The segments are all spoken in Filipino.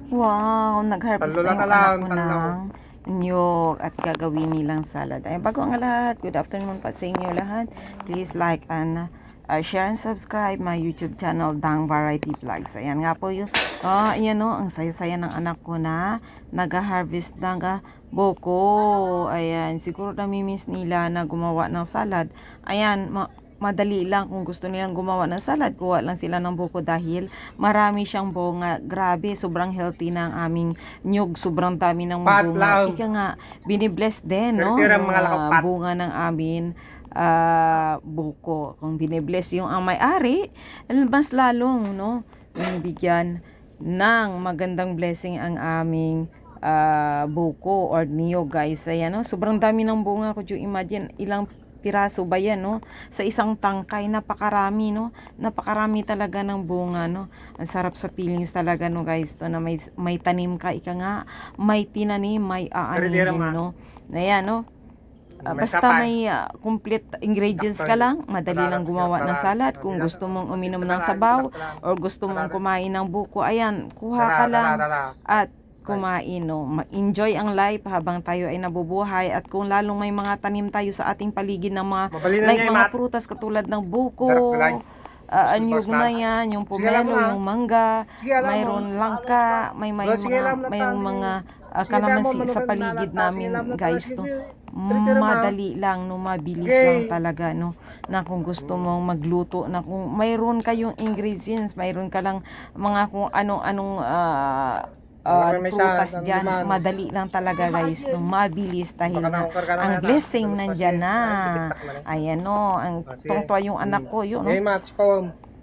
Wow, nag-harvest na yung anak ko ng niyog at gagawin nilang salad. Ay, bago ang lahat, good afternoon pa sa inyo lahat. Please like and share and subscribe my YouTube channel, Dang Variety Vlogs. Ayan nga po yun. Ayan o, ang saya-saya ng anak ko na nag-harvest ng buko. Ayan, siguro namimiss nila na gumawa ng salad. Ayan, madali lang kung gusto nilang gumawa ng salad, kuha lang sila ng buko dahil marami siyang bunga. Grabe, sobrang healthy ng aming nyug, sobrang dami ng bunga. Ika nga, binibless din, no? Yung bunga ng amin buko. Kung binibless yung ang may-ari, mas lalong, no? Binibigyan ng magandang blessing ang aming buko or niyog, guys. Ayan, no? Sobrang dami ng bunga. Could you imagine ilang piraso ba yan, no? Sa isang tangkay, napakarami, no? Napakarami talaga ng bunga, no? Ang sarap sa feelings talaga, no, guys, to na may tanim ka, ika nga, may tinanim, may aanihin, no? Ayan, no? Basta may complete ingredients ka lang, madali lang gumawa ng salad. Kung gusto mong uminom ng sabaw or gusto mong kumain ng buko, ayan, kuha ka lang at kumain, no? Ma-enjoy ang life habang tayo ay nabubuhay. At kung lalong may mga tanim tayo sa ating paligid ng mga mga prutas katulad ng buko, anyog na yan, yung pomelo, yung mangga, mayroon langka, mayroong mga kalamansi sa paligid namin, guys, no? Madali lang, no? Mabilis lang talaga, no? Na kung gusto mong magluto, na kung mayroon kayong ingredients, mayroon ka lang mga kung anong prutas dyan, madali lang talaga, guys, no? Mabilis dahil ang blessing nandyan na. Ayan, no? Ang tungtwa yung anak ko, yun, no?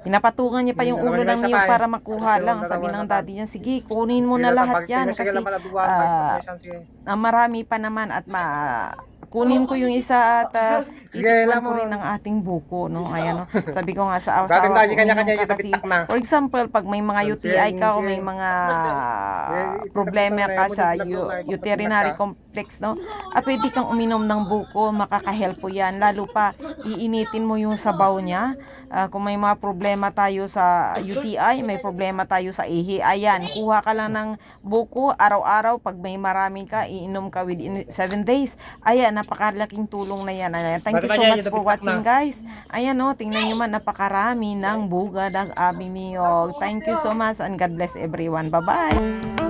Pinapatungan niya pa yung ulo ng niyog para makuha lang. Sabi ng daddy niya, sige, kunin mo na lahat yan kasi marami pa naman at kunin ko yung isa at titikman ko rin ang ating buko, no? Ayan, no? Sabi ko nga sa asawa ko, kasi, for example, pag may mga UTI ka o may mga problema ka sa urinary complex, no? Pwede kang uminom ng buko, makakahelp po yan. Lalo pa, iinitin mo yung sabaw niya. Kung may mga problema tayo sa UTI, may problema tayo sa ihi, ayan, kuha ka lang ng buko, araw-araw, pag may marami ka, iinom ka within 7 days. Ayan, napakalaking tulong na yan. Ayan, thank you so much for watching, guys. Ayan, no, tingnan nyo man, napakarami ng buga ng aming niyog. Thank you so much and God bless everyone. Bye-bye!